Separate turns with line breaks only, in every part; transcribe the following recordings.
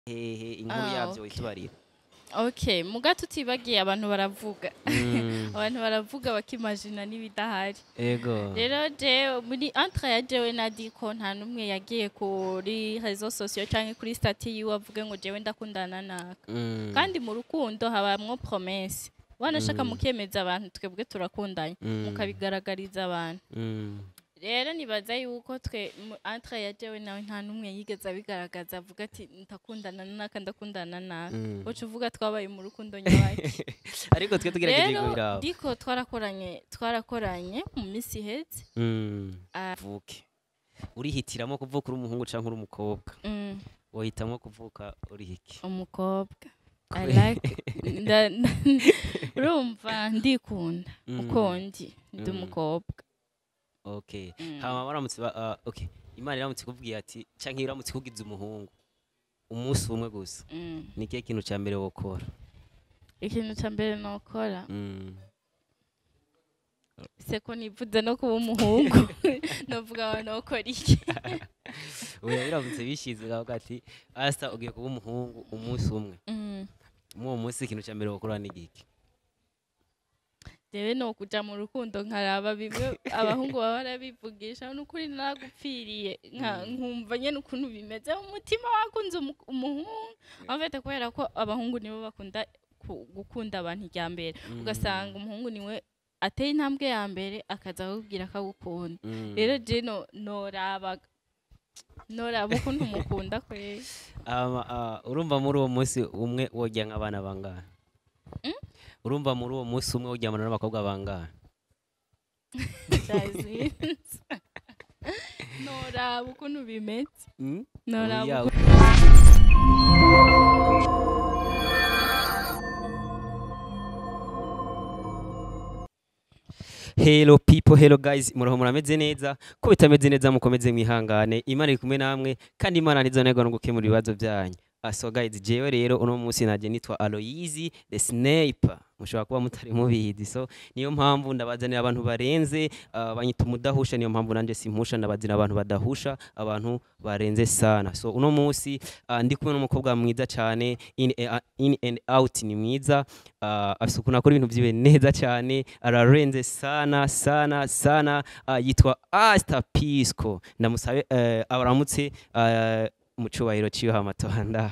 hehe inkuru
Ah,
yavyo
okay.
itubarira.
Okay, muga tutibagiye abantu baravuga. Abantu baravuga bakimagina n'ibidahari.
Ego.
Rero je muri entre ya jewe na Diko nta numwe yagiye kuri réseaux sociaux canke kuri statut yiwe avuge ngo jewe ndakundana naka. Kandi mu rukundo habamwo promesse. Wanashaka mukemeza abantu twebwe turakundanye mukabigaragariza abantu. Rero nibaza yuko twe entre ya jewe nawe nta numwe yigeze abigaragaza avuga ati ndakundana naka ndakundana naka. Uco uvuga twabaye mu rukundo nyabaki.
Ariko twe tugerageje
Rero
kubiraba.
Diko twarakoranye mu misi iheze.
Vuke. Urihitiramo kuvuka uri umuhungu canke uri umukobwa. Wohitamwo kuvuka uri hiki.
Umukobwa. I like urumva ndikunda uko ndi umukobwa.
Okay. Hama baramutse okay. Imana iramutse kuvugiye ati canke iramutse kugiza umuhungu. Umunsi umwe gusa. Ni kihe kintu ca mbere wokora?
Ikintu ca mbere nokora. Seko nivuze no kuba umuhungu. Novuga nokora iki?
Oya biramutse bishize gavuga ati asa ugiye kuba umuhungu umunsi umwe. Mu munsi ikintu ca mbere wokora ni giki?
Dewe no kuja mu rukundo nkaraba bimwe abahungu baba barabivugisha n'ukuri naragupfiriye nkumva nyene ukuntu bimeze umutima wakunze umuhungu afite kubera ko abahungu nibo bakunda gukunda abantu ijya mbere ugasanga umuhungu niwe ateye intambwe ya mbere akaza kubwira akagukunda rero je noraba ukuntu mukunda kwe
urumva muri uwo munsi umwe wojya nk'abana bangana urumva muri uwo munsi umwe ujyamana n'abakobwa bangahe?
Noraba ukuntu bimeze. Noraba.
Hello people, hello guys, muraho murameze neza ko bitameze neza mukomeze mwihangane Imana iri kumwe namwe kandi Imana ntizonegwa no gukemura ibibazo byanyu. So guys, jewe rero uno munsi naje nitwa Aloyizi the Sniper. Mushobora kuba mutari mubizi. So niyo mpamvu ndabazanira abantu barenze banyita umudahusha, niyo mpamvu nanje simpusha ndabazira abantu badahusha, abantu barenze sana. So uno munsi ndi kumwe n'umukobwa mwiza cyane, in and out ni mwiza, afite akora ibintu byiwe neza cyane, ararenze sana, yitwa Asta Pisco. Ndamusabe abaramutse mu cyubahiro ciyo hamatonda.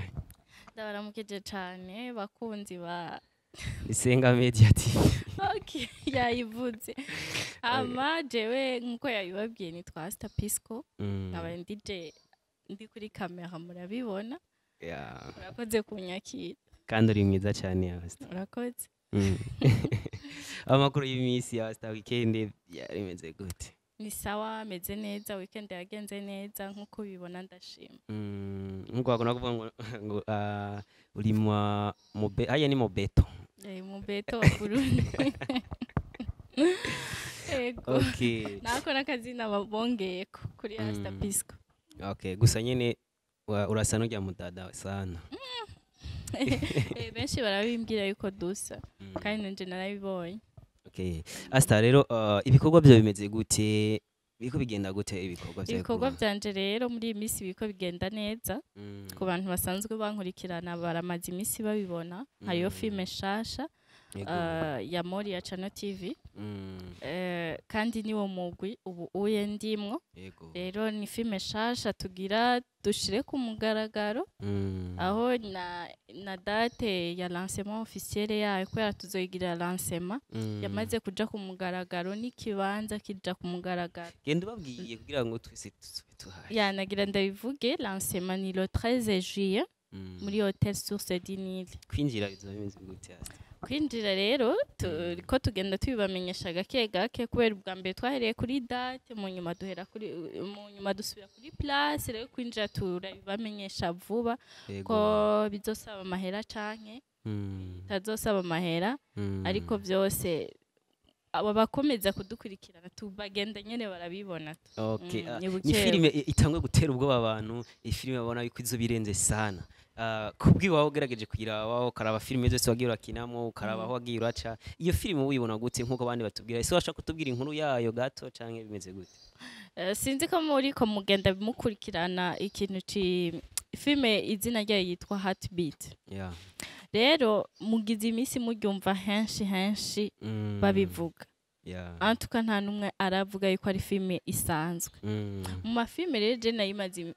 Ndabaramukije cyane bakunzi ba
Isenga Media TV.
Okay, yayivuze. Jewe nkuko yabibabwiye nitwa Asta Pisco. Nkaba ndi kuri kamera murabibona. Urakoze kunyakira.
Kandi uri mwiza cyane Asta.
Urakoze.
Amakuru y'imisi ya Asta weekend yarimeze gute?
Ni sawa meze neza weekend yagenze neza nkuko bibona ndashima.
Nkuko bakona kuvuga ngo uri mu haya ni mu beto.
Mu beto Burundi. Ego.
Okay.
Nako nakazina babongeye kuri Asta Pisco.
Okay, gusa nyene urasa n'ujya mudada sana.
Benshi barabimbwira yuko dusa kandi nanje narabibonye.
Okay. Asta rero ibikorwa byo bimeze gute? Biko bigenda gute
ibikorwa byanje rero muri imisi biko bigenda neza ku bantu basanzwe bankurikirana baramaze imisi babibona hariyo filme shasha ya Mori ya Channel TV kandi niwo mugwi ubu uye ndimwo rero ni filme shasha tugira dushire ku mugaragaro aho na date ya lancement officiel yayo ko tuzoyigira lancement yamaze kuja ku mugaragaro n'ikibanza kija ku mugaragaro
genda babwiye kugira ngo twese tuhaye
nagira ndabivuge lancement ni le 13 juillet muri Hotel Source du Nil.
Kwinjira bizomeze gute hasi?
Kwinjira rero ko tugenda tubibamenyesha gake kubera ubwa mbere twahereye kuri date mu nyuma dusubira kuri place rero kwinjira turabibamenyesha vuba ko bizosaba amahera canke tazosaba amahera ariko byose aba bakomeza kudukurikirana tubagenda nyene barabibona.
Okay. Ni filime itangwe gutera ubwoba abantu, ifilime babona yuko izo birenze sana. Kubwi wawe ugerageje kugira waho karaba filime zose wagiye urakinamo ukaraba aho wagiye uraca iyo filime uyibona gute nkuko bandi batubwira ese washaka kutubwira inkuru yayo gato canke bimeze gute?
Sinzi ko muri ko mugenda bimukurikirana ikintu filme izina ryayo yitwa Heartbeat.
Yeah.
Rero mugize iminsi muryumva henshi babivuga.
Yeah.
Antuka nta numwe aravuga yuko ari filme isanzwe. Mu mafilme rero je nayimaze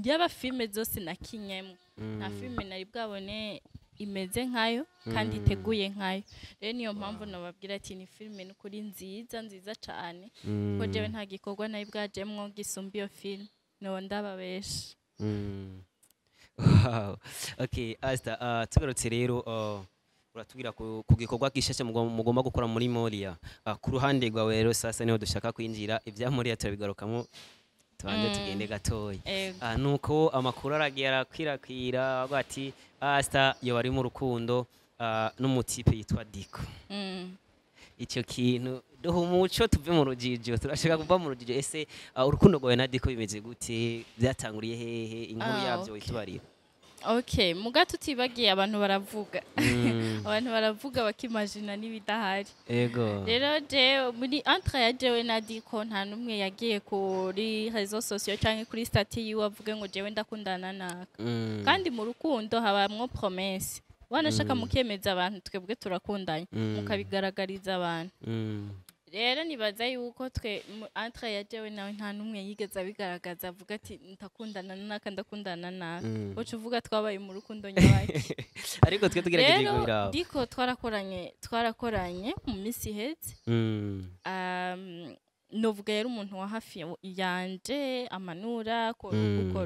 yaba filme zose nakinyemo. Na filme nari bwabone imeze nkayo kandi iteguye nkayo. Rero niyo mpamvu nababwira ati ni filme n'ukuri nziza cyane. Ko jewe nta gikorwa nayi bwajemwo gisumba iyo filme. No ndababesha.
Wow. Okay, Asta, tugarutse rero uratubwira ku gikorwa gishashe mugomba gukora muri Moria. Ku ruhande rwawe rero sasa niho dushaka kwinjira ibya Moria turabigarukamo tubanze tugende gatoya. Nuko amakuru aragiye arakwirakwira avuga ati Asta yo bari mu rukundo n'umutipe yitwa Diko. Icyo kintu duha umuco tuve mu rujijo, turashaka kuva mu rujijo. Ese urukundo rwawe na Diko bimeze gute? Byatanguriye hehe? Inkuru yabyo witubarira.
Okay, muga tutibagiye abantu baravuga. Abantu baravuga bakimagina n'ibidahari.
Ego.
Rero je muri entre ya jewe na Diko nta numwe yagiye kuri réseaux sociaux canke kuri statut yiwe avuge ngo jewe ndakundana naka. Kandi mu rukundo habamwo promesse. Wanashaka mukemeza abantu twebwe turakundanye mukabigaragariza abantu. Rero nibaza yuko twe entre ya jewe nawe nta numwe yigeze abigaragaza avuga ati ndakundana naka ndakundana naka. Oco uvuga twabaye mu rukundo nyabaki.
Ariko twe tugerageje kubiraho.
Diko twarakoranye mu minsi iheze. Novuga yari umuntu wa hafi yanje amanura ko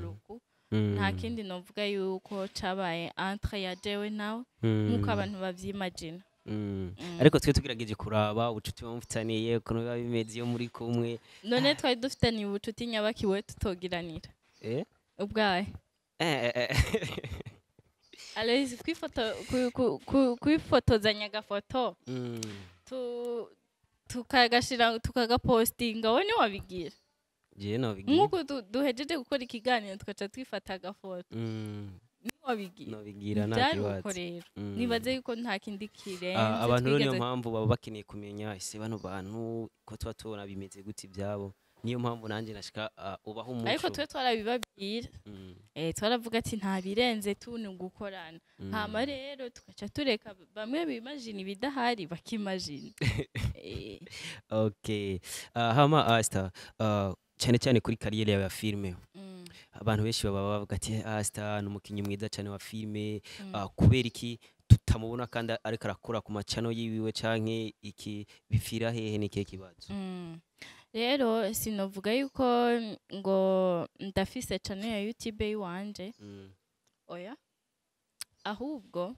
ruku. Nta kindi novuga yuko cabaye entre ya jewe nawe nkuko abantu bavyimagina.
Ariko twe tugerageje kuraba ubucuti bamufitaniye ukuntu biba bimeze iyo muri kumwe.
None twari dufitaniye ubucuti nyabaki we tutogiranira. Ubwaye. Alezi kwifotozanya agafoto. Tukagapostinga wowe ni wabigira.
Je nabigira.
Nkuko duhejeje gukora ikiganiro tukaca twifata agafoto.
Nobigira nta kibazo.
Nibaze yuko nta kindi kirenze.
Abantu niyo mpamvu baba bakeneye kumenya ese bano bantu ko tuba tubona bimeze gute ibyabo. Niyo mpamvu nanjye nashika ubaho umuco.
Ariko twe twarabibabwira. Twaravuga ati nta birenze tuni gukorana. Hama rero tukaca tureka bamwe bimagine ibidahari bakimagine.
Okay. Hama Asta, cyane kuri kariyeri ya filme. Abantu benshi baba bavuga ati Asta n'umukinyi mwiza cyane wa filme, kubera iki tutamubona kandi ariko arakora ku macano yiwiwe canke iki bifira hehe n'ikihe kibazo?
Rero sinovuga yuko ngo ndafise channel ya YouTube yiwanje. Oya. Ahubwo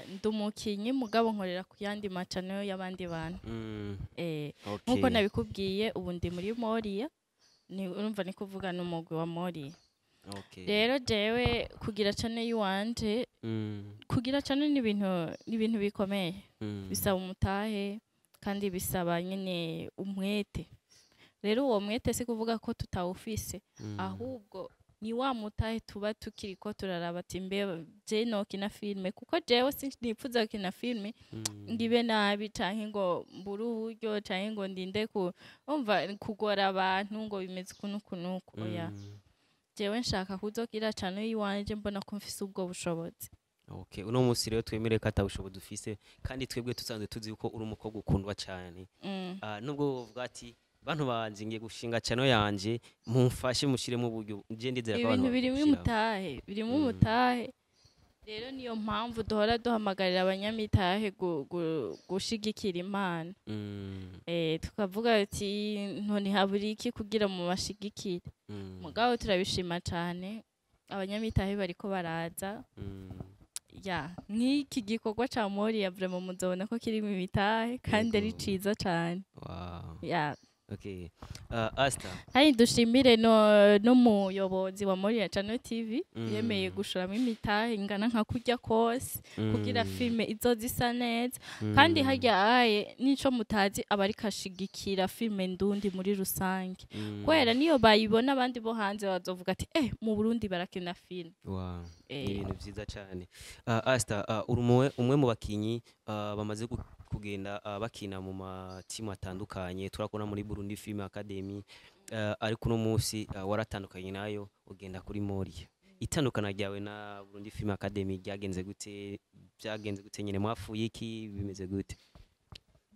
ndumukinyi mugabo nkorera ku yandi macano y'abandi bantu. Nkuko nabikubwiye ubu ndi muri Moria. Urumva ni kuvuga n'umugwi wa Moria. Rero jewe kugira channel yiwanje kugira channel ni ibintu bikomeye. Bisaba umutahe kandi bisaba nyene umwete. Rero uwo mwete si kuvuga ko tutawufise ahubwo ni wa mutahe tuba tukiriko turaraba ati mbe je no kina filme kuko jewe sinipfuza kina filme ngibe nabi canke ngo mburu uburyo canke ngo ndinde umva kugora abantu ngo bimeze kunukunuko. Oya jewe nshaka kuzogira channel yiwanje mbona ko mfise ubwo bushobozi.
Okay, uno munsi rero twemere ko atabushobozi dufise kandi twebwe tusanzwe tuzi uko uri umukobwa ukundwa cyane. Nubwo uvuga ati bantu banje ngiye gushinga channel yanje mumfashe mushiremo uburyo nje ndizera ko abantu
birimo umutahe. Rero niyo mpamvu duhora duhamagarira abanyamitahe gushigikira Imana. Tukavuga ati none haburi iki kugira mu bashigikire. Mugabo turabishima cyane abanyamitahe bariko baraza. Nk'iki gikorwa ca Moria vraiment muzobona ko kirimo ibitahe kandi ari ciza cyane.
Okay. Asta.
Hari dushimire no muyobozi wa Moria Channel TV yemeye gushoramo imitahe ingana nka kujya kose kugira filme izozisa neza kandi hajyaye nico mutazi abari kashigikira filme ndundi muri rusange. Kwera niyo bayibona abandi bo hanze bazovuga ati mu Burundi barakina filme.
Ibintu byiza cyane. Asta, umwe mu bakinyi bamaze kugenda bakina mu matimu atandukanye turakona muri Burundi Film Academy ariko uno munsi waratandukanye nayo ugenda kuri Moria. Itandukana ryawe na Burundi Film Academy byagenze gute nyine mwafuye iki bimeze gute?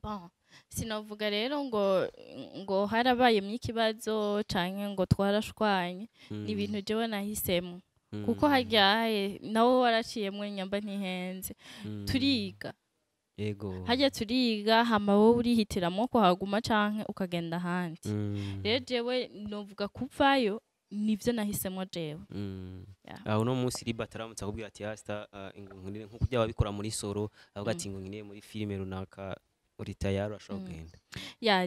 Bon, sinavuga rero ngo harabayemwo ikibazo canke ngo twarashwanye, ni ibintu jewe nahisemo kuko haryaye nawe waraciyemwo nyamba ntihenze, turiga
Ego.
harya turiga hama wowe urihitiramwo ko haguma canke ukagenda ahandi. Rero jewe novuga kuvayo nivyo nahisemo jewe.
Uno munsi Liba ataramutse akubwira ati hasta nko kujya babikora muri solo avuga ati ngo nkine muri filime runaka uri tayari ashobora kugenda.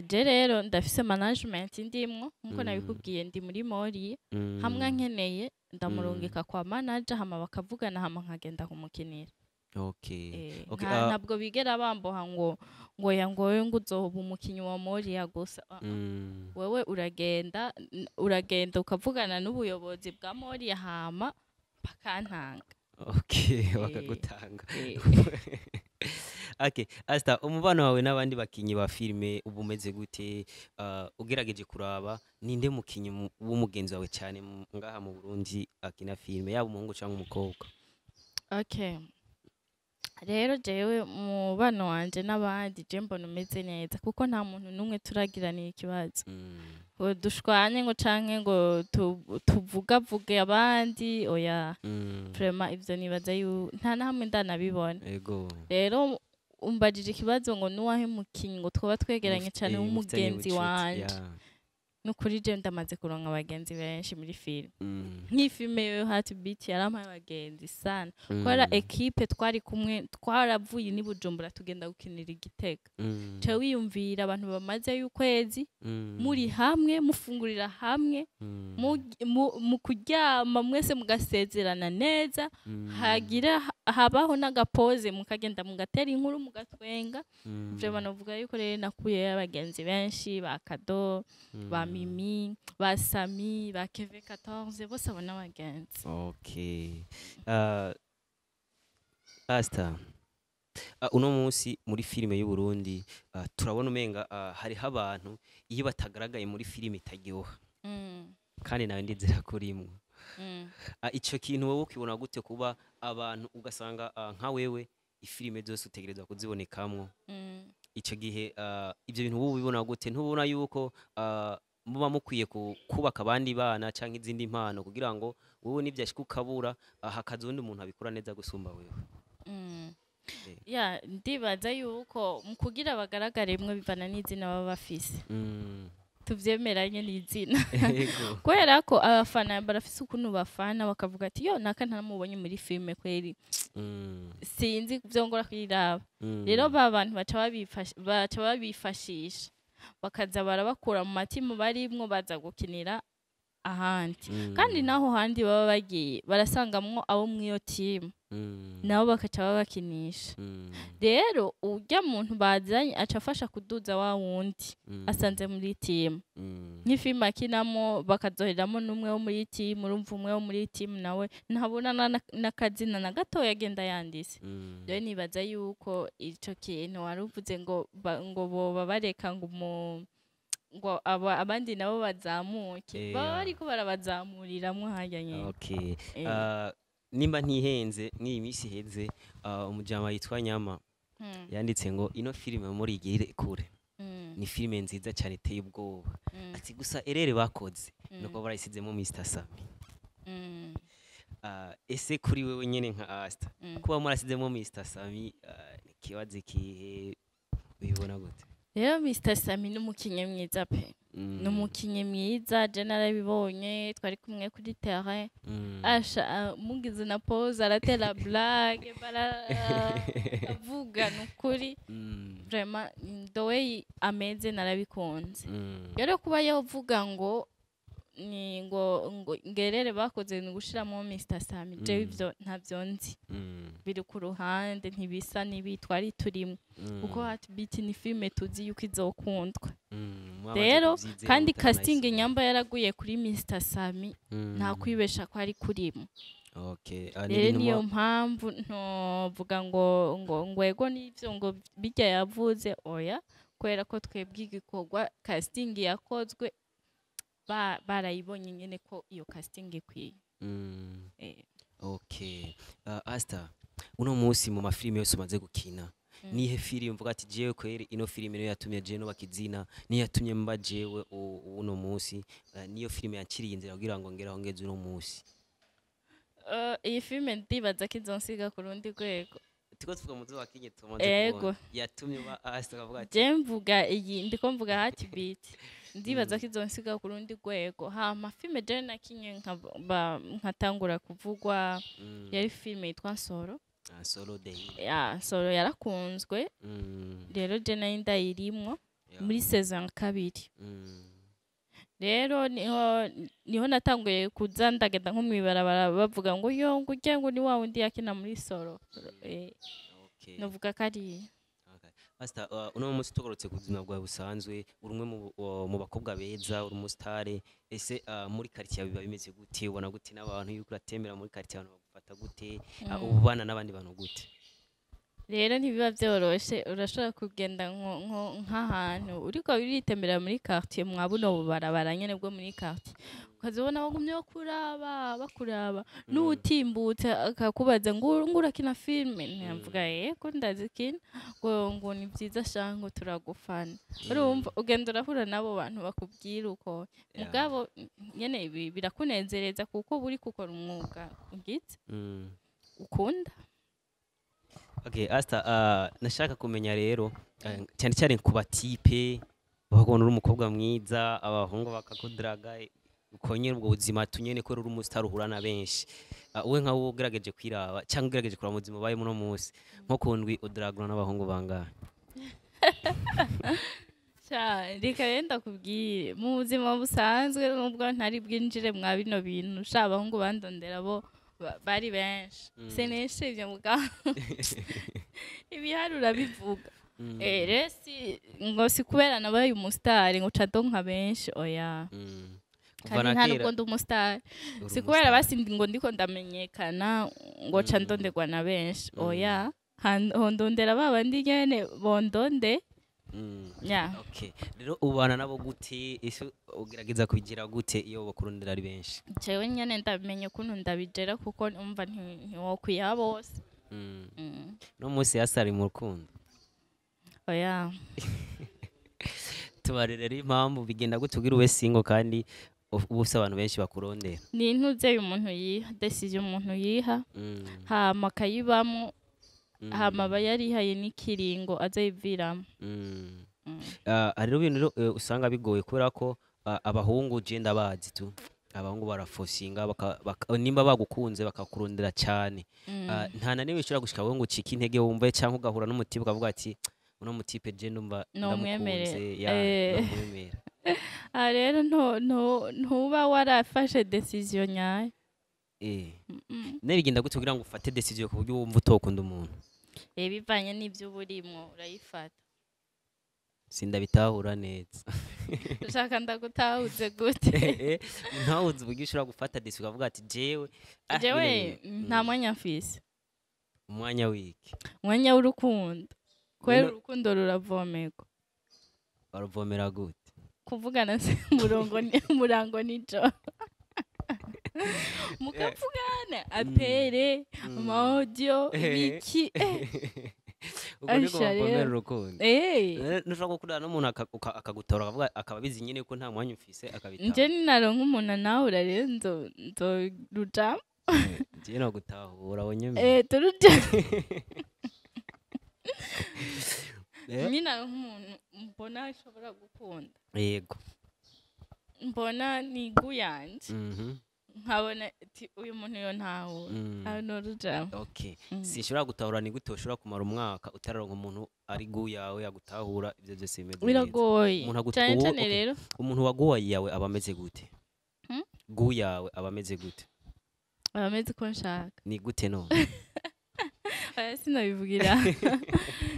Je rero ndafise management ndimwo nkuko nabikubwiye ndi muri Mori, hamwe nkeneye ndamurungika kwa manager hama bakavugana hama nkagenda kumukinira.
Okay.
Ntabwo bigera bamboha ngo yangoye ngo uzoba umukinyi wa Moria gusa. Wewe uragenda ukavugana n'ubuyobozi bwa Moria hama bakantanga.
Okay, bakagutanga. Okay, Asta, umubano wawe n'abandi bakinyi ba filime ubu umeze gute? Ugerageje kuraba ninde mukinyi w'umugenzi wawe cyane ngaha mu Burundi akina filime yaba umuhungu cyangwa umukobwa?
Okay. Rero jewe mubano wanje n'abandi je mbona umeze neza kuko nta muntu numwe turagiranira ikibazo. Dushwanye ngo canke ngo tuvugavuge abandi oya. Vraiment ivyo nibaza nta na hamwe ndanabibona.
Ego.
Rero umbajije ikibazo ngo nuwahe mukinyi ngo twoba twegeranye cyane w'umugenzi wanje. Nukuri je ndamaze kuronka abagenzi benshi muri film. Nk'ifilme yo Heartbeat yarampaye abagenzi sana. Kwara equipe twari kumwe twaravuye ni Bujumbura tugenda gukinira Igitega. Cyo wiyumvira abantu bamaze y'ukwezi muri hamwe mufungurira hamwe mu kuryama mwese mugasezerana neza hagira habaho n'agapoze mukagenda mugatera inkuru mugatwenga. Vraiment novuga yuko rero nakuye abagenzi benshi ba Kado ba Mimi, ba Sami, ba Keve 14, bose abona abagenzi.
Okay. Asta, uno munsi muri filime y'u Burundi turabona umenga hariho abantu iyo batagaragaye muri filime itaryoha. Kandi nawe ndizera kurimwo. Ico kintu wowe ukibona gute kuba abantu ugasanga nka wewe ifilime zose utegerezwa kuzibonekamwo? Ico gihe ivyo bintu wowe ubibona gute? Ntubona yuko muba mukwiye kubaka abandi bana canke izindi mpano kugira ngo wowe nivyashika ukabura hakaza undi umuntu abikora neza gusumba wewe?
Ndibaza yuko mu kugira bagaragare mwe bivana n'izina baba bafise. Tuvyemeranye n'izina. Kubera ko abafana barafise ukuntu bafana bakavuga ati yo naka ntamubonye muri filme kweri. Sinzi kuvyongora kwiraba. Rero bantu baca babifashisha. Bakaza barabakura mu matimu barimwo baza gukinira ahandi. Kandi naho handi baba bagiye barasangamwo abo mwiyo team. Nabo bakaca babakinisha. Rero urya muntu bazanye acafasha kuduza wa wundi asanze muri team. Nk'ifilme akinamo bakazoheramo n'umwe wo muri team, urumva umwe wo muri team nawe ntabona n'akazina na gato yagenda yandise. Rero nibaza yuko ico kintu waruvuze ngo boba bareka ngo abandi nabo bazamuke baba bariko barabazamuriramwo harya nyene.
Okay. Nimba ntihenze nk'iyi misi heze umujama yitwa Nyama yanditse ngo ino filime muri igire kure. Ni filime nziza cyane iteye ubwoba. Ati gusa erere bakoze nuko barayisizemo Mr Sami. Ese kuri wewe nyene nka Asta kuba murasizemo Mr Sami kibaze kihe ubibona gute?
Rero Mr Sami n'umukinyi mwiza pe. N'umukinyi mwiza je narabibonye twari kumwe kuri terrain. Asha mugize na pause aratera blague baravuga nukuri. Vraiment the way ameze narabikunze. Rero kuba yavuga ngo ni ngo ngerere bakoze ni gushiramo Mr Sami je ivyo ntavyo nzi. Biri ku ruhande ntibisa n'ibitwari turimo kuko Heartbeat ni filme tuzi yuko izokundwa. Rero kandi casting Nyamba yaraguye kuri Mr Sami nta kwibesha ko ari kurimo.
Okay.
Rero niyo mpamvu ntovuga ngo ego n'ivyo ngo bijya yavuze oya kubera ko twebwe igikorwa casting yakozwe barayibonye nyene ko iyo casting ikwiye.
Okay. Asta, uno munsi mu mafilime yose umaze gukina nihe filime mvuga ati jewe kweri ino filime niyo yatumye jewe no bakizina niyo yatumye mba jewe uno munsi niyo filime yanciriye inzira kugira ngo ngeraho ngeze uno munsi?
Iyi filime ndibaza ko izonsiga ku rundi rwego.
Tiko tuvuga muzo wakinye tumaze kubona yatumye ba Asta kavuga ati
je mvuga iyi ndiko mvuga Heartbeat ndibaza ko izonsiga ku rundi rwego. Hama filime je nakinye nkatangura kuvugwa yari filime yitwa Solo.
Solo Day.
Solo yarakunzwe. Rero je nari ndayirimwo muri saison ya 2. Rero niho natanguye kuza ndagenda nko mwibarabara bavuga ngo yo ngujye ngo ni wa wundi yakina muri Solo.
Okay.
Novuga kari.
Asta, uno munsi tugorotse ku buzima bwawe busanzwe urumwe mu bakobwa beza uri umusitare ese muri quartier biba bimeze gute ubona gute n'abantu yuko uratembera muri quartier abantu bagufata gute ubana n'abandi bantu gute?
Rero ntibiba byoroshe urashobora kugenda nk'ahantu uriko biritembera muri quartier mwabuno bubarabara nyene bwo muri quartier ukazobona bagumye bakuraba n'utimbutse akakubaza ngo urakina filme ntiyavuga ko ndazikina ngo ni byiza shango turagufana urumva ugenda urahura nabo bantu bakubwira uko mugabo nyene birakunezereza kuko buri gukora umwuga ugize ukunda.
Okay, Asta, nashaka kumenya rero cyane cyane ku batipe bakubona uri umukobwa mwiza abahungu bakakudraga ukonyera ubwo buzima tunyene ko uri umustar uhura na benshi we nka wo ugerageje kwiraba cyangwa ugerageje kura mu buzima baye muno munsi nko kundwi udragura n'abahungu bangahe?
Reka yenda kubwire mu buzima busanzwe nubwo ntari bwinjire mwa bino bintu abahungu bandondera bo bari benshi seneshe ibyo muga ibiharura bivuga resi ngo si kubera nabaye umustar ngo ca donka benshi oya kandi nta nubwo ndi umustar si kubera basi ngo ndiko ndamenyekana ngo ca ndonderwa na benshi oya hondondera babandi nyene bondonde.
Okay, rero ubana nabo gute ese ugerageza kubigira gute iyo bakurondera ari benshi?
Jewe nyene ndamenye ukuntu ndabigera kuko umva ntiwokwiha bose.
No munsi yasari mu rukundo
oya
tubarere impamvu bigenda gutugira uwe singo kandi ubuse abantu benshi bakurondera
ni intuze umuntu yiha decision umuntu yiha hama kayibamo hama bayarihaye n'ikiringo azayiviramo.
Rero ibintu usanga bigoye kubera ko abahungu je ndabazi tu abahungu barafosinga nimba bagukunze bakakurondera cyane nta na nimwe ushobora gushika ngo ucike intege wumve cyangwa ugahura n'umutipe ukavuga ati uno mutipe je ndumva ndamukunze nomwemera.
Rero ntuba warafashe decision nyayo.
Bigenda gute kugira ngo ufate decision ku buryo wumva utokunda umuntu?
Bivanye n'ibyo burimo urayifata.
Sindabitahura neza.
Ushaka ndagutahuze gute?
Ntawuzi uburyo ushobora gufata decision ukavuga ati jewe
nta mwanya mfise.
Umwanya wiki?
Umwanya w'urukundo. Kwera urukundo ruravomerwa.
Baravomera gute?
Kuvugana se murango nijoro. Mukavugana apere amaudio biki
ubwo niko bavomera urukundo. Nushaka gukundana n'umuntu akagutora akavuga akababizi nyine ko nta mwanya ufise akabita.
Nje ninaronka umuntu nawe rero nzoruja.
Nje no gutahura wonyeme.
Turuja. Ninaronka umuntu mbona ashobora gukunda.
Yego.
Mbona ni guyanje. Nkabona uyu muntu yo ntaho anoruja.
Okay. Sinshobora gutahura ni gute ushobora kumara umwaka utararonka umuntu ari guyawe yagutahura ibyo byose bimeze.
Biragoye. Cyane rero.
Umuntu waguwaye yawe abameze gute? Guyawe abameze gute?
Abameze ko nshaka.
Ni gute no?
Sinabivugira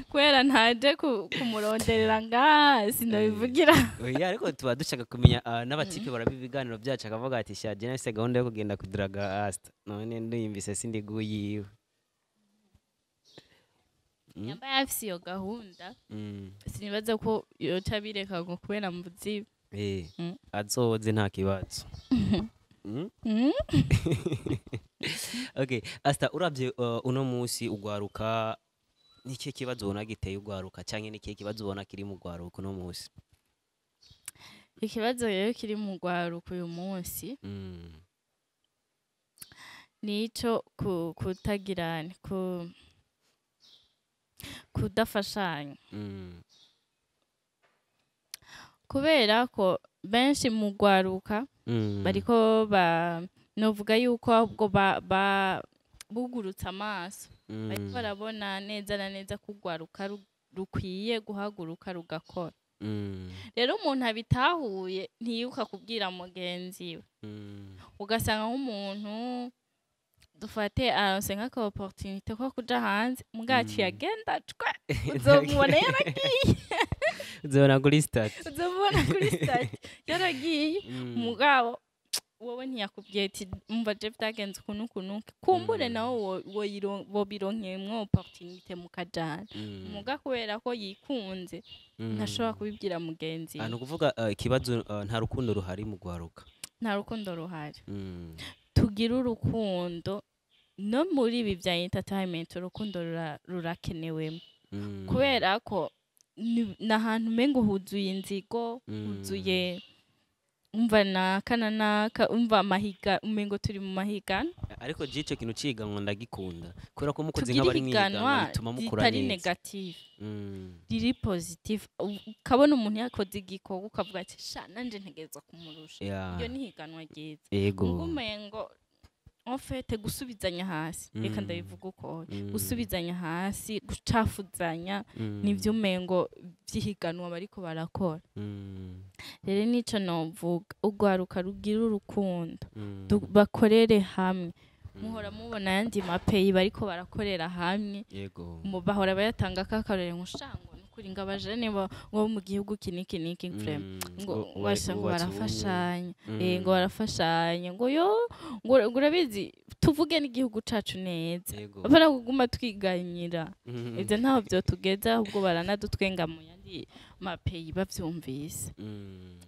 kwera ntaje kumuronderera nga sinabivugira.
Oya ariko tuba dushaka kumenya n'abatipe barabibiganiro byacu akavuga ati sha je nase gahunda yo kugenda kudraga Asta none ndiyumvise sindi guyiwe.
Yamba yafisi yo gahunda sinibaza ko yotabireka ngo kubera mvuzi
azoze nta kibazo. Okay, Asta uravye uno musi ugwaruka niki kibazo ubona giteye ugwaruka canke niki kibazo ubona kiri mu gwaruka uno musi?
Ikibazo rero kiri mu gwaruka uyu munsi nico kutagirana kudafashanya kubera ko benshi mu gwaruka bariko novuga yuko ahubwo bugurutse amaso bariko barabona neza na neza ko ugwaruka rukwiye guhaguruka rugakora. Rero umuntu abitahuye ntiyuka kubwira mugenzi we ugasanga nk'umuntu dufate aronse nk'aka opportunité ko kuja hanze mugaci yagenda cwe uzomubona yaragiye
uzobona kuri stat
yaragiye mugabo wowe ntiyakubwiye ati umva je vyagenze ukuntu kumbure nawe wobironkeyemwo opportunité mukajana muga kubera ko yikunze ntashobora kubibwira mugenzi.
Ni ukuvuga ikibazo nta rukundo ruhari mu gwaruka.
Nta rukundo ruhari. Tugira urukundo no muri ibi bya entertainment urukundo rurakenewemo kubera ko n'ahantu umengo huzuye inzigo huzuye umva naka umva amahiga umengo turi mu mahigano
ariko je ico kintu ciganwa ndagikunda kubera ko mukoze nk'abari mwiganwa bituma mukura neza.
Ari negative riri positive kabona umuntu yakoze igikorwa ukavuga ati sha nanje ntegezwa kumurusha iyo ni higanwa ryiza ngumengo en fait gusubizanya hasi reka ndabivuga uko gusubizanya hasi gucafuzanya nivyo umengo vyihiganwa bariko barakora. Rero nico novuga ugwaruka rugira urukundo bakorere hamwe muhora mubona yandi mapeyi bariko barakorera hamwe bahora bayatanga kakarore nkushango kuri ngabajene bo mu gihugu kiniki frame ngo washango barafashanya ngo barafashanya ngo yo ngo urabizi tuvuge n'igihugu cacu neza bara kuguma twiganyira ivyo ntaho byo tugeza ahubwo baranadutwenga mu yandi mapeyi bavyumvise.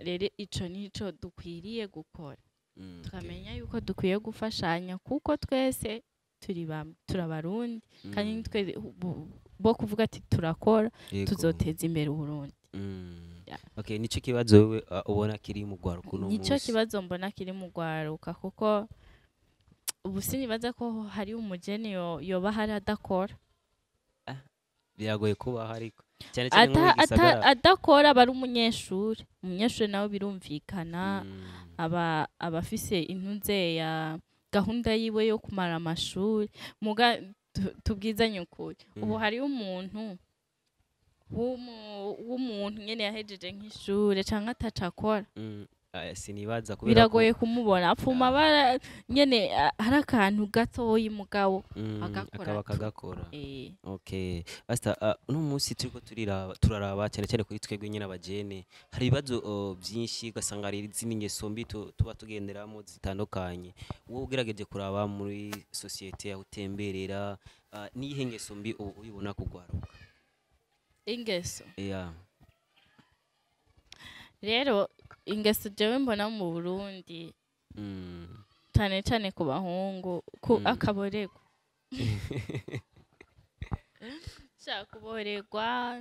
Rero ico nico dukwiriye gukora tukamenya yuko dukwiye gufashanya kuko twese turi bamwe turabarundi kandi twe bo kuvuga ati turakora tuzoteza imbere Burundi.
Okay, nico kibazo wewe ubona kiri mu gwaruka no musi?
Nico kibazo mbona kiri mu gwaruka kuko ubu sinibaza ko hari umujene yoba hari adakora.
Biragoye kuba hariko cyane
adakora bari umunyeshuri nawe birumvikana abafise intuze ya gahunda yiwe yo kumara amashuri muga tubwizanye ukuri ubu hari umuntu w'umuntu nyene yahejeje nk'ishure canke atacakora
sinibaza kubera
biragoye kumubona apfuma bara nyene hari akantu gatoyi mugabo
akagakora. Okay, Asta uno munsi turiko turaraba cyane kuri twebwe nyene abajene hari ibibazo byinshi ugasanga ari izindi ngeso mbi tuba tugenderamo zitandukanye. Wowe ugerageje kuraba muri societe ya utemberera nihe ngeso mbi ubibona kugwaruka?
Ingeso rero ingeso jewe mbona mu Burundi cyane ku bahungu ku akaborego kuboregwa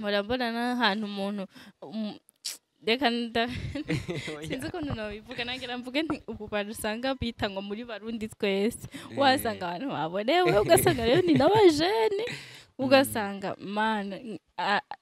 murabona n'ahantu umuntu reka sinzi ko bivuga nagira mvuge nti ubu barusanga bita ngo muri Barundi twese wasanga abantu babonewe ugasanga rero ni n'abajene ugasanga mana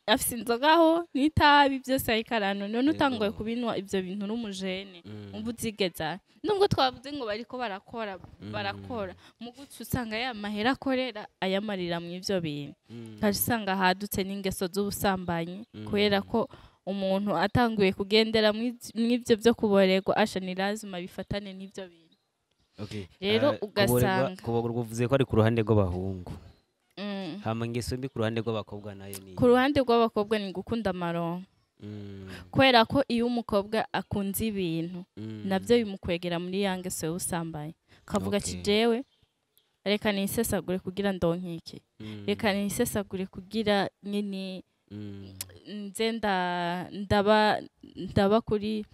afise inzogaho n'itabi byose ayikarano none utangoye kubinwa ivyo bintu n'umujene umva uzigeza nubwo twavuze ngo bariko barakora mu gutse usanga ya mahera akorera ayamarira mu ivyo bintu kandi usanga hadutse n'ingeso z'ubusambanyi kubera ko umuntu atanguye kugendera mw'ivyo byo kuborerwa asha ni lazima bifatane n'ivyo bintu. Rero ugasanga
kuborerwa uvuze ko ari ku ruhande rw'abahungu hama ngeso mbi ku ruhande rw'abakobwa nayo ni
ku ruhande rw'abakobwa ni gukunda amaronko kubera ko iyo umukobwa akunze ibintu nabyo bimukwegera muri ya ngeso y'ubusambanyi kavuga ati jewe reka nisesagure kugira ndonkike reka nisesagure kugira nyine nze ndaba kuri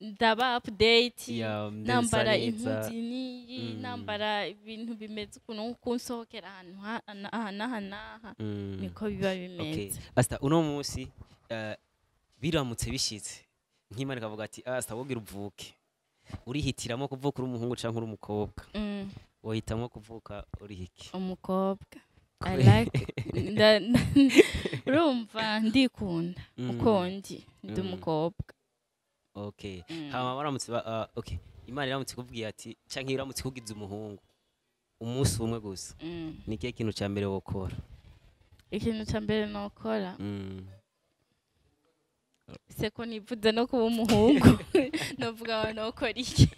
ndaba update nambara impuzu niyi nambara ibintu bimeze ukuntu kunsohokera ahantu n'aha niko biba bimeze.
Asta uno munsi biramutse bishitse nk'Imana ikavuga ati Asta wogira uvuke urihitiramo kuvuka uri umuhungu canke uri umukobwa wohitamo kuvuka uri hiki?
Umukobwa. I like urumva ndikunda uko ndi umukobwa.
Okay. Hama baramutse okay. Imana iramutse kuvugiye ati canke iramutse kugiza umuhungu umunsi umwe gusa. Ni kihe kintu ca mbere wokora?
Ikintu ca mbere nokora seko nivuze no kuba umuhungu novuga nokora iki?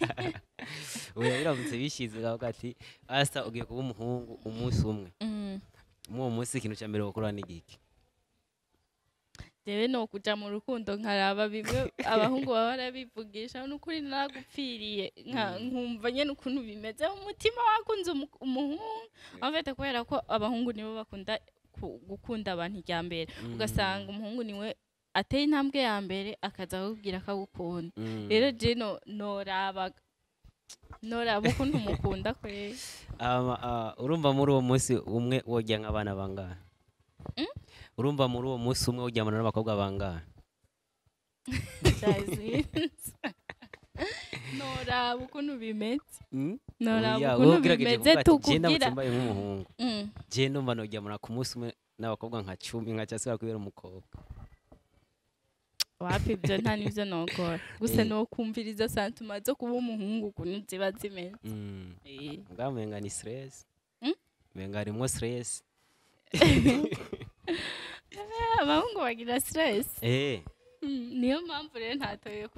Oya biramutse bishize gavuga ati Asta ugiye kuba umuhungu umunsi umwe. Mu munsi ikintu ca mbere wokora ni giki?
Jewe no kuja mu rukundo nkaraba bimwe abahungu baba barabivugisha n'ukuri naragupfiriye nkumva nyene ukuntu bimeze umutima wakunze umuhungu amfete kubera ko abahungu nibo bakunda gukunda abantu ijya mbere ugasanga umuhungu niwe ateye intambwe ya mbere akaza kubwira akagukunda rero je noraba ukuntu mukunda kwe.
Urumva muri uwo munsi umwe wojya nk'abana bangahe? Urumva muri uwo munsi umwe ujyamana n'abakobwa bangahe?
Noraba ukuntu bimeze. Noraba ukuntu bimeze tukugira.
Nk'umuhungu. Je numva nojyamana ku munsi umwe n'abakobwa nka 10 nka cyasubira kubera umukobwa.
Wapi ibyo nta nivyo nokora. Gusa no kumviriza sentiment zo kuba umuhungu ukuntu ziba zimeze.
Ngamenga ni stress. Menga arimo stress.
Abahungu bagira stress. Niyo mpamvu rero ntatoye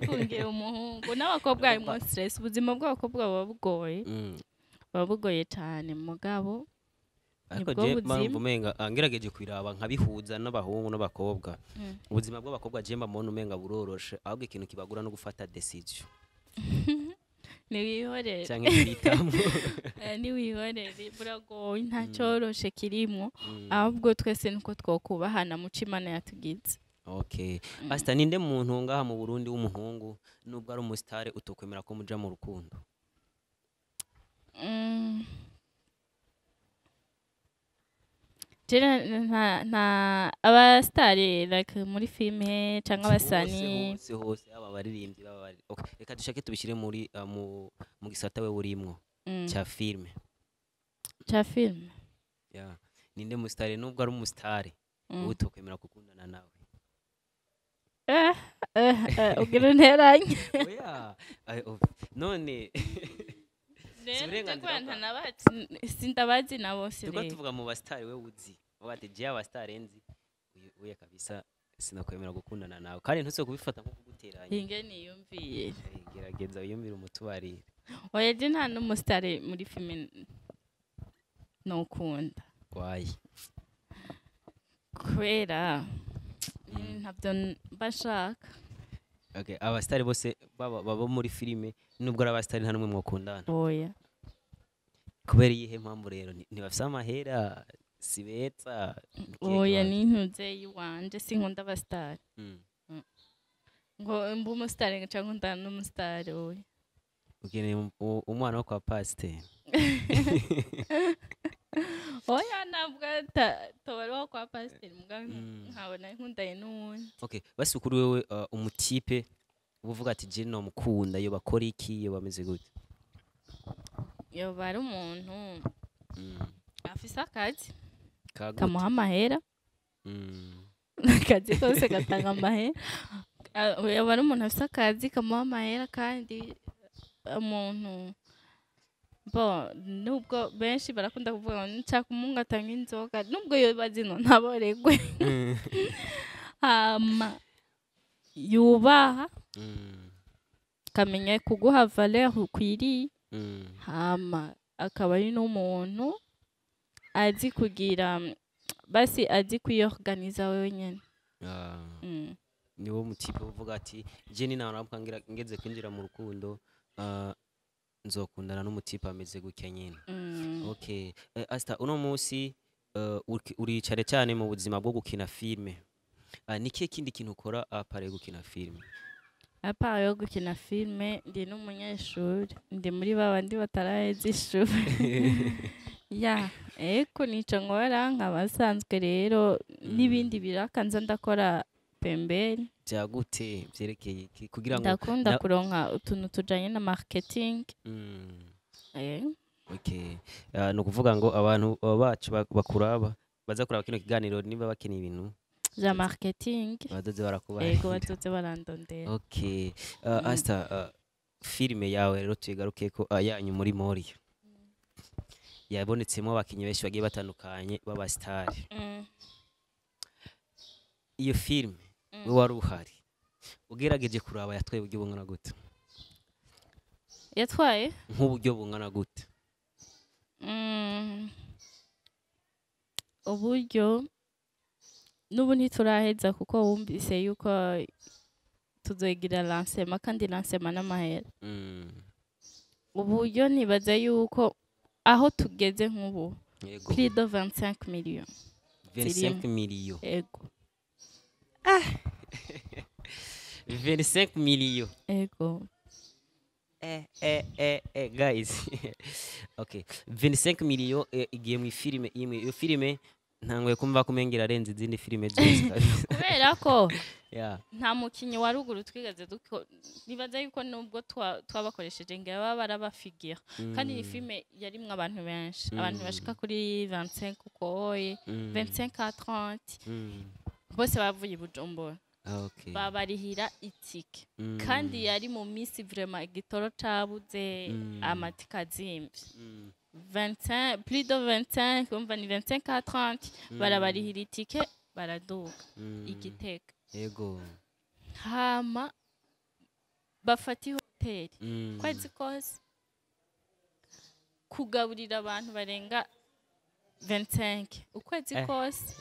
kungira umuhungu n'abakobwa harimo stress. Ubuzima bw'abakobwa buba bugoye cyane mugabo
ariko je mpamvu menga ngerageje kwiraba nkabihuza n'abahungu n'abakobwa. Ubuzima bw'abakobwa je mba mbona umenga buroroshe ahubwo ikintu kibagura no gufata decision.
Niwihorere
canke kwitamo
niwihorere buragoye nta cyoroshe kirimo ahubwo twese nuko twokubahana mu Imana yatugize.
Okay. Asta ninde muntu ngaha mu Burundi w'umuhungu nubwo ari umusitare utokwemera ko muja mu rukundo?
nta abastari like muri filme cyangwa abasani
hose aba baririmbyi baba okay. Reka dushake tubishire muri mu gisata we urimwo cha filme yeah. Ninde musitare nubwo ari umusitare utokwemera gukundana nawe?
ugira nteranye
oya none
sindabazi nabo
tuko tuvuga mu basitari we uzi wati je abasitari nzi uye kabisa sinakwemera gukundana nawe kandi ntuse kubifata nko kuguteranya
inge niyumviye
gerageza uyumvira umutubarire.
Oya je nta n'umusitari muri filme nokunda
kwayi
kwera ntabyo bashaka.
Okay, abasitari bose baba muri filime nubwo ari abasitari nta numwe mwokundana?
Oya.
Kubera iyihe mpamvu rero ntibafise amahera sibetsa?
Oya nintuze yiwanje sinkunda abasitari. Ngo mbu umusitari cyangwa ndana n'umusitari oya.
Ukeneye umwana wo kwa pasiteri?
Oya nabwo tobaro kwa pasiteri muganga nkabona nkundaye n'uwundi.
Okay, basi kuri wewe umutipe uvuga ati je no mukunda yo bakora iki yo bameze gute?
Yo bari umuntu afise akazi kamuha amahera akazi kose gatanga amahera. Yo bari umuntu afise akazi kamuha amahera kandi umuntu bo nubwo benshi barakunda kuvuga ngo nshaka umungu atanga inzoga nubwo yo bazino ntaboregwe yubaha kamenya kuguha valeur ukwiriye hama akaba ari n'umuntu azi kugira basi azi kwiyorganiza wewe nyene.
Niwo mutipe uvuga ati je ni narampa ngeze kwinjira mu rukundo nzokundana n'umutipe ameze gutya nyene. Okay, Asta uno munsi uri cyane cyane mu buzima bwo gukina filime. Ni kihe kindi kintu ukora apare gukina filime?
Apa yo gukina filme ndi n'umunyeshuri ndi muri babandi bataraheza ishuri ya eko nico nkora nk'abasanzwe rero n'ibindi biraka nza ndakora pembeni
Byagute byerekeye iki kugira ngo
ndakunda kuronka utuntu tujanye na marketing
okay. No kuvuga ngo abantu bacu bakuraba baza kuraba kino kiganiro niba bakeneye ibintu
za marketing
badoze barakubaye
ego badoze barandondera.
Okay. Asta filime yawe rero tuyigaruke ko yanyu muri Moria yabonetsemo abakinyi benshi bagiye batandukanye baba star. Iyo filime we wari uhari ugerageje kuraba yatwaye uburyo bungana gute?
Yatwaye
nk'uburyo bungana gute?
Uburyo n'ubu ntituraheza kuko wumvise yuko tuzogira lancement kandi lancement n'amahera. Uburyo nibaza yuko aho tugeze nk'ubu plus de 25 millions.
25 millions.
Ego.
25 millions.
Ego.
Guys. Okay. 25 millions igiye mu filime imwe. Iyo filime ntangwe kumva kumengera arenze izindi filime zose.
Kubera ko
yeah.
Nta mukinyi wa ruguru twigaze nibaza yuko nubwo twabakoresheje ngira baba barabafigira kandi ni filime yarimwe abantu benshi abantu bashika kuri 25 ukoye 25 à 30 bose bavuye i Bujumbura.
Okay.
Babarihira itike kandi yari mu misi vraiment igitoro cabuze amatika azimvye 25 plus de 25 kumva ni 25 à 30 barabarihira itike baraduga igiteka.
Yego.
Hama bafati hoteli kwezi kose kugaburira abantu barenga 25 ukwezi kose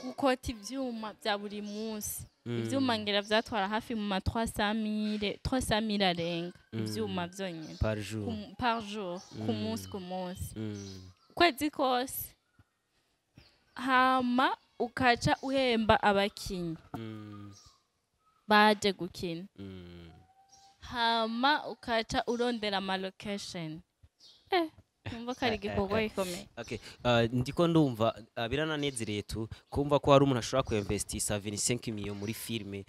gukota ivyuma bya buri munsi ivyuma ngira vyatwara hafi mu ma 300,000 arenga ivyuma vyonyene par jour ku munsi kwezi kose. Hama ukaca uhemba abakinyi baje gukina hama ukaca urondera ama location numva kari gikorwa gikomeye.
Okay. Ndiko ndumva birananezereye tu kumva ko hari umuntu ashobora kuinvestisa 25 millions muri filime.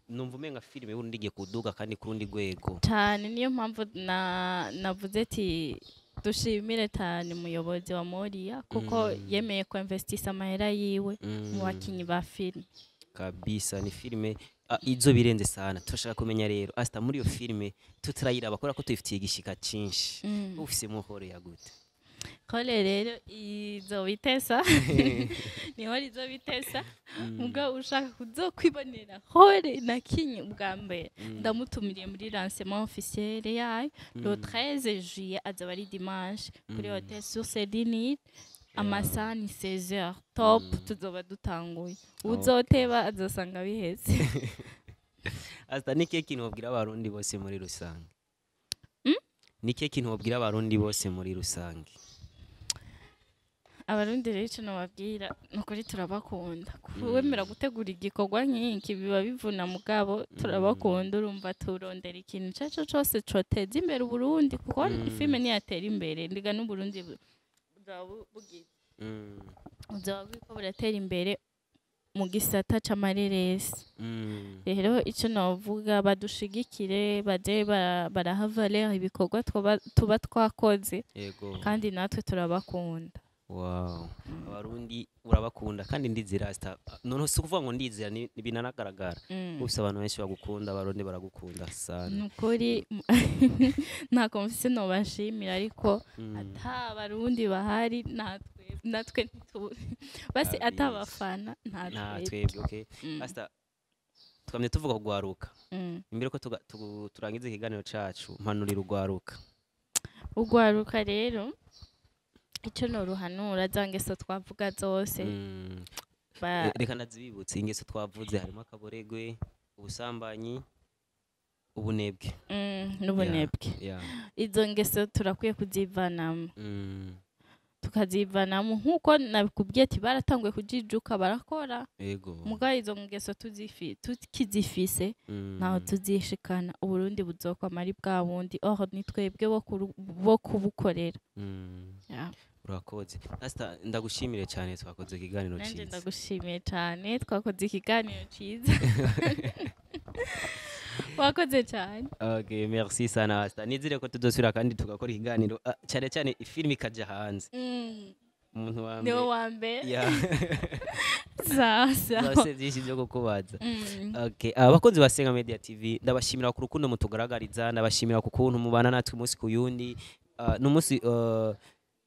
Numva umenga filime ubu ndigiye kuduga kandi kurundi rwego
cyane. Niyo mpamvu navuze ati dushimire cyane umuyobozi wa Moria kuko yemeye kuinvestisa amahera yiwe mu bakinyi ba filime
kabisa. Ni filime izo birenze sana. Turashaka kumenya rero Asta muri iyo filime tutarayira bakora ko tuyifitiye igishika cinshi ufise mu hore ya gute?
Kole rero izo bitesa niho izo bitesa ubwo ushaka kuzokwibonera hore na kinyi ubwa mbere ndamutumiriye muri lancement officiel yayo le 13 juillet azaba ari dimanche kuri Hotel sur Céline amasaha ni 16h top tuzoba dutanguye uzoteba azosanga biheze.
Asta nike kintu wabwira abarundi bose muri rusange? Nike kintu wabwira abarundi bose muri rusange?
Abarundi rero ico nababwira nukuri turabakunda kuwemera gutegura igikorwa nk'iki biba bivuna mugabo turabakunda urumva turondera ikintu cyaco cyose coteza imbere Burundi kuko filime ni yatera imbere ndiga n'u Burundi bugize uzaba biko buratera imbere mu gisata c'amareresi. Rero ico navuga badushigikire baje baraha valeur ibikorwa tuba twakoze kandi natwe turabakunda.
Wow. Abarundi urabakunda kandi ndizira Asta none si kuvuga ngo ndizira binanagaragara gusa abantu benshi bagukunda abarundi baragukunda sana.
Nukuri nta confession no bashimira ariko ata abarundi bahari natwe basi atabafana natwe.
Okay. Asta twamye tuvuga kugwaruka imbere ko turangiza ikiganiro cacu mpanurira ugwaruka rero icyo noruhanura zangeso twavuga zose reka nazibibutse ingeso twavuze harimo akaboregwe ubusambanyi ubunebwe
n'ubunebwe izo ngeso turakwiye kuzivanamo tukazivanamo nk'uko nabikubwiye ati baratanguye kujijuka barakora
yego
muga izo ngeso tukizifise ntaho tuzishikana uburundi buzokwama ari bwa bundi ni twebwe bo kubukorera.
urakoze Asta ndagushimire cyane twakoze ikiganiro
Nanje
cyiza
ndagushimiye cyane twakoze ikiganiro cyiza wakoze cyane.
Okay, merci sana Asta nizire ko tudosubira kandi tugakora ikiganiro cyane cyane ifilm ikaja hanze umuntu wa mbere
niwo wa mbere
yeah
sasa
zose byinshi byo kukubaza. Okay, abakozi ba Senga Media TV ndabashimira ku rukundo mutugaragariza, ndabashimira ku kuntu mubana natwe umunsi ku yundi n'umunsi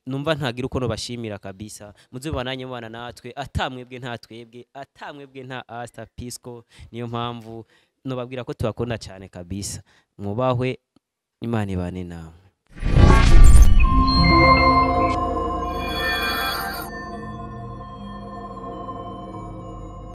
numva ntagira uko nobashimira kabisa muze bananye mubana natwe atamwebwe nta twebwe atamwebwe nta Asta Pisco. Niyo mpamvu nobabwira ko tubakunda cyane kabisa, mubahwe Imana ibane nawe.